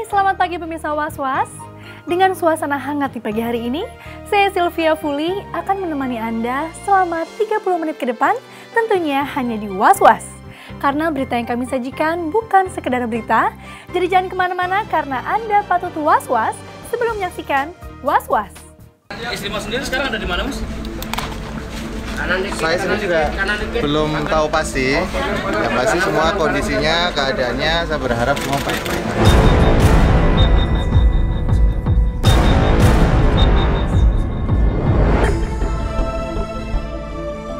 selamat pagi pemirsa Was-Was. Dengan suasana hangat di pagi hari ini, saya Sylvia Fuli akan menemani Anda selama 30 menit ke depan, tentunya hanya di Was-Was. Karena berita yang kami sajikan bukan sekedar berita, jadi jangan kemana-mana karena Anda patut was-was sebelum menyaksikan Was-Was. Istri Mas sendiri sekarang ada di mana, Mas? Saya sendiri juga belum tahu pasti. Yang pasti semua kondisinya, keadaannya, saya berharap semua baik-baik.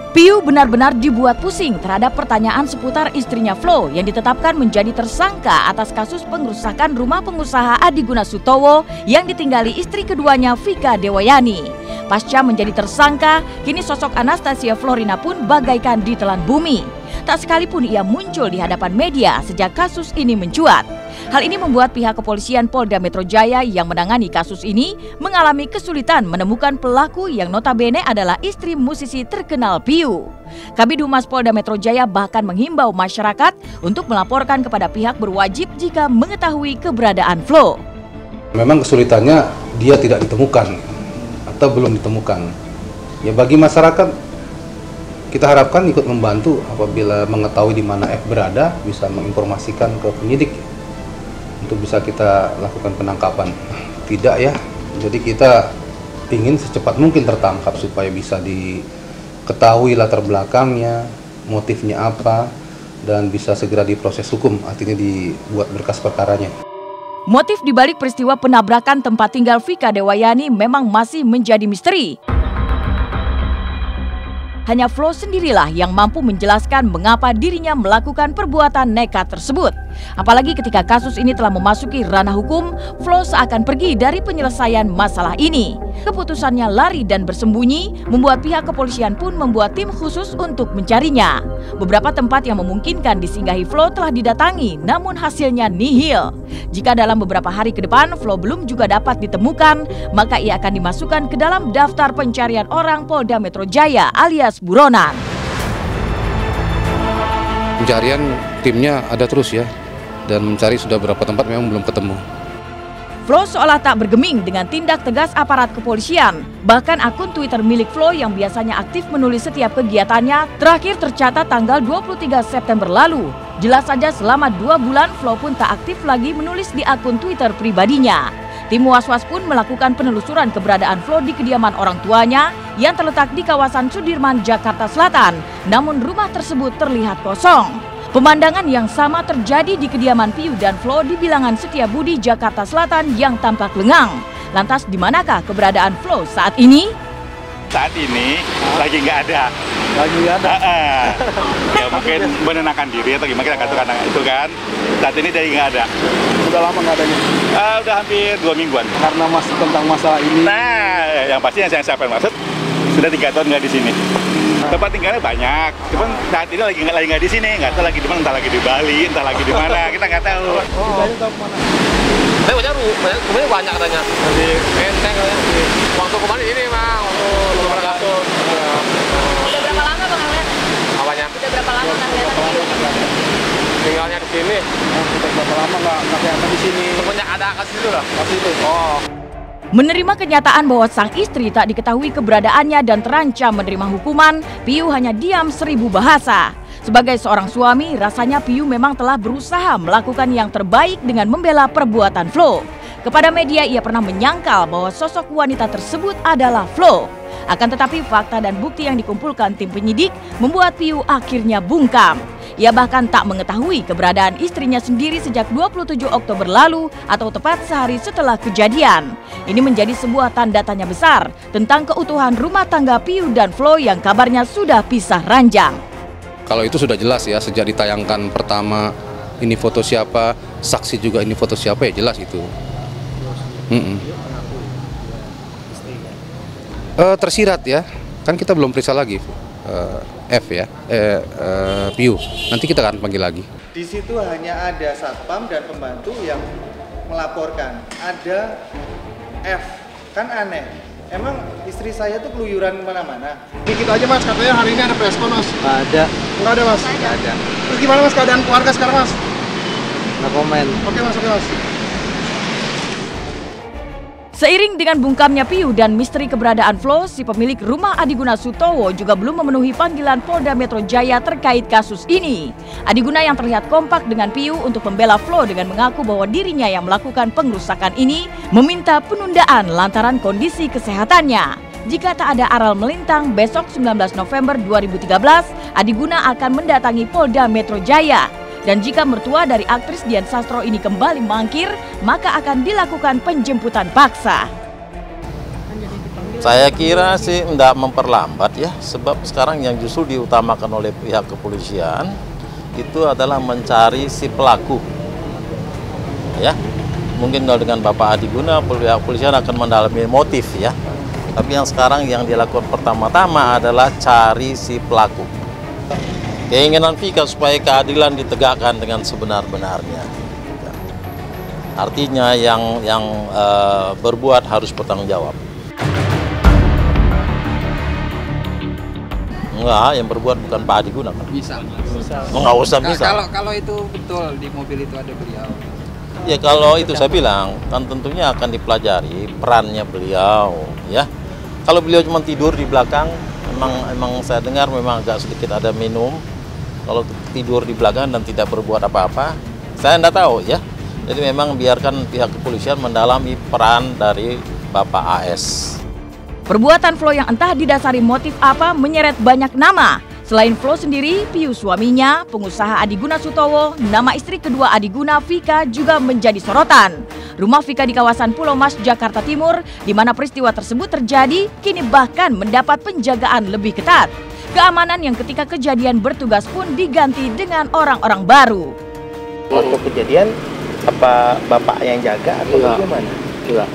Piu benar-benar dibuat pusing terhadap pertanyaan seputar istrinya Flo yang ditetapkan menjadi tersangka atas kasus pengrusakan rumah pengusaha Adi Gunasutowo yang ditinggali istri keduanya Vika Dewayani. Pasca menjadi tersangka, kini sosok Anastasia Florina pun bagaikan ditelan bumi. Tak sekalipun ia muncul di hadapan media sejak kasus ini mencuat. Hal ini membuat pihak kepolisian Polda Metro Jaya yang menangani kasus ini mengalami kesulitan menemukan pelaku yang notabene adalah istri musisi terkenal Piu. Kabid Humas Polda Metro Jaya bahkan menghimbau masyarakat untuk melaporkan kepada pihak berwajib jika mengetahui keberadaan Flo. Memang kesulitannya dia tidak ditemukan atau belum ditemukan. Ya bagi masyarakat kita harapkan ikut membantu apabila mengetahui di mana F berada, bisa menginformasikan ke penyidik untuk bisa kita lakukan penangkapan. Tidak ya, jadi kita ingin secepat mungkin tertangkap supaya bisa diketahui latar belakangnya, motifnya apa, dan bisa segera diproses hukum, artinya dibuat berkas perkaranya. Motif dibalik peristiwa penabrakan tempat tinggal Vika Dewayani memang masih menjadi misteri. Hanya Flo sendirilah yang mampu menjelaskan mengapa dirinya melakukan perbuatan nekat tersebut. Apalagi ketika kasus ini telah memasuki ranah hukum, Flo seakan pergi dari penyelesaian masalah ini. Keputusannya lari dan bersembunyi membuat pihak kepolisian pun membuat tim khusus untuk mencarinya. Beberapa tempat yang memungkinkan disinggahi Flo telah didatangi, namun hasilnya nihil. Jika dalam beberapa hari ke depan Flo belum juga dapat ditemukan, maka ia akan dimasukkan ke dalam daftar pencarian orang Polda Metro Jaya alias buronan. Pencarian timnya ada terus ya, dan mencari sudah beberapa tempat memang belum ketemu. Flo seolah tak bergeming dengan tindak tegas aparat kepolisian. Bahkan akun Twitter milik Flo yang biasanya aktif menulis setiap kegiatannya terakhir tercatat tanggal 23 September lalu. Jelas saja selama 2 bulan Flo pun tak aktif lagi menulis di akun Twitter pribadinya. Tim Was-Was pun melakukan penelusuran keberadaan Flo di kediaman orang tuanya yang terletak di kawasan Sudirman, Jakarta Selatan. Namun rumah tersebut terlihat kosong. Pemandangan yang sama terjadi di kediaman Piu dan Flo di Bilangan Setiabudi, Jakarta Selatan yang tampak lengang. Lantas di manakah keberadaan Flo saat ini? Saat ini lagi nggak ada. Lagi nggak ada? Ya mungkin menenangkan diri atau gimana kita katakan itu kan. Saat ini jadi nggak ada. Sudah lama nggak adanya? Udah hampir 2 mingguan. Karena masih tentang masalah ini. Nah, yang pasti yang saya maksud sudah 3 tahun nggak di sini. Tempat tinggalnya banyak, cuman saat ini lagi nggak di sini, nggak tahu lagi di mana, entah lagi di Bali, entah lagi di mana, kita nggak tahu. Di Bali tahu kemana? Banyak katanya. Di Menteng katanya. Waktu kemarin ini mah, waktu lebaran satu. Udah berapa lama Bang Alet? Apanya? Udah berapa lama nggak kelihatan? Tinggalnya di sini. Sudah berapa lama nggak kelihatan di sini? Semenjak ada kasus itu lah. Kasus itu? Oh. Menerima kenyataan bahwa sang istri tak diketahui keberadaannya dan terancam menerima hukuman, Piu hanya diam 1000 bahasa. Sebagai seorang suami, rasanya Piu memang telah berusaha melakukan yang terbaik dengan membela perbuatan Flo. Kepada media ia pernah menyangkal bahwa sosok wanita tersebut adalah Flo. Akan tetapi fakta dan bukti yang dikumpulkan tim penyidik membuat Piu akhirnya bungkam. Ia bahkan tak mengetahui keberadaan istrinya sendiri sejak 27 Oktober lalu atau tepat sehari setelah kejadian. Ini menjadi sebuah tanda tanya besar tentang keutuhan rumah tangga Piu dan Flo yang kabarnya sudah pisah ranjang. Kalau itu sudah jelas ya, sejak ditayangkan pertama ini foto siapa, saksi juga ini foto siapa, ya jelas itu. Tersirat ya, kan kita belum periksa lagi F ya, Piu. Nanti kita akan panggil lagi. Di situ hanya ada satpam dan pembantu yang melaporkan. Ada F, kan aneh. Emang istri saya tuh keluyuran kemana-mana. Dikit aja Mas, katanya hari ini ada preskon Mas. Nggak ada. Nggak ada Mas? Nggak ada. Terus gimana Mas keadaan keluarga sekarang Mas? Nggak komen. Oke Mas, oke Mas. Seiring dengan bungkamnya Piu dan misteri keberadaan Flo, si pemilik rumah Adiguna Sutowo juga belum memenuhi panggilan Polda Metro Jaya terkait kasus ini. Adiguna yang terlihat kompak dengan Piu untuk membela Flo dengan mengaku bahwa dirinya yang melakukan pengerusakan ini meminta penundaan lantaran kondisi kesehatannya. Jika tak ada aral melintang, besok 19 November 2013, Adiguna akan mendatangi Polda Metro Jaya. Dan jika mertua dari aktris Dian Sastro ini kembali mangkir, maka akan dilakukan penjemputan paksa. Saya kira sih tidak memperlambat ya, sebab sekarang yang justru diutamakan oleh pihak kepolisian itu adalah mencari si pelaku. Ya, mungkin kalau dengan Bapak Adiguna, pihak kepolisian akan mendalami motif ya. Tapi yang sekarang yang dilakukan pertama-tama adalah cari si pelaku. Keinginan Vika supaya keadilan ditegakkan dengan sebenar-benarnya. Artinya yang berbuat harus bertanggung jawab. Enggak, yang berbuat bukan Pak Adiguna kan? Bisa. Enggak usah bisa. Kalau itu betul di mobil itu ada beliau. Ya kalau itu saya bilang kan tentunya akan dipelajari perannya beliau ya. Kalau beliau cuma tidur di belakang, memang saya dengar memang agak sedikit ada minum. Kalau tidur di belakang dan tidak berbuat apa-apa, saya tidak tahu ya. Jadi memang biarkan pihak kepolisian mendalami peran dari Bapak AS. Perbuatan Flo yang entah didasari motif apa menyeret banyak nama. Selain Flo sendiri, Piu suaminya, pengusaha Adiguna Sutowo, nama istri kedua Adiguna, Vika, juga menjadi sorotan. Rumah Vika di kawasan Pulau Mas, Jakarta Timur, di mana peristiwa tersebut terjadi, kini bahkan mendapat penjagaan lebih ketat. Keamanan yang ketika kejadian bertugas pun diganti dengan orang-orang baru. Waktu kejadian, apa bapak yang jaga atau bagaimana? Enggak.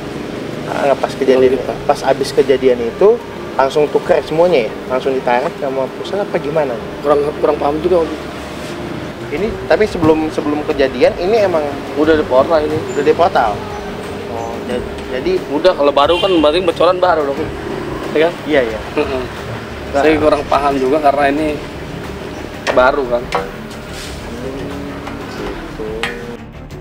Pas kejadian, pas abis kejadian itu langsung tukar semuanya ya, langsung ditarik sama pusat apa gimana? Kurang paham juga. Ini tapi sebelum kejadian ini emang Udah di portal ini. udah di portal. Oh, jadi Udah kalau baru kan berarti bocoran baru dong. Ya kan? iya ya. Saya kurang paham juga karena ini baru kan.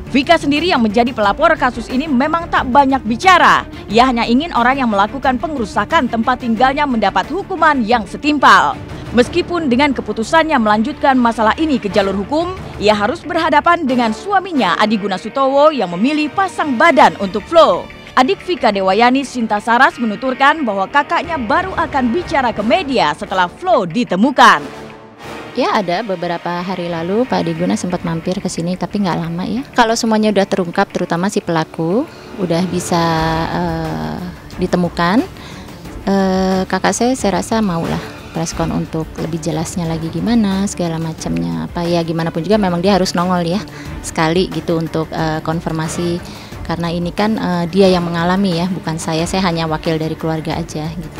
Vika sendiri yang menjadi pelapor kasus ini memang tak banyak bicara. Ia hanya ingin orang yang melakukan pengerusakan tempat tinggalnya mendapat hukuman yang setimpal. Meskipun dengan keputusannya melanjutkan masalah ini ke jalur hukum, ia harus berhadapan dengan suaminya Adiguna Sutowo yang memilih pasang badan untuk Flo. Adik Vika Dewayani, Sinta Saras, menuturkan bahwa kakaknya baru akan bicara ke media setelah Flo ditemukan. Ya, ada beberapa hari lalu Pak Adiguna sempat mampir ke sini, tapi nggak lama ya. Kalau semuanya udah terungkap, terutama si pelaku udah bisa ditemukan, kakak saya rasa maulah preskon untuk lebih jelasnya lagi gimana, segala macamnya apa ya, gimana pun juga memang dia harus nongol ya sekali gitu untuk konfirmasi. Karena ini kan dia yang mengalami ya, bukan saya hanya wakil dari keluarga aja gitu.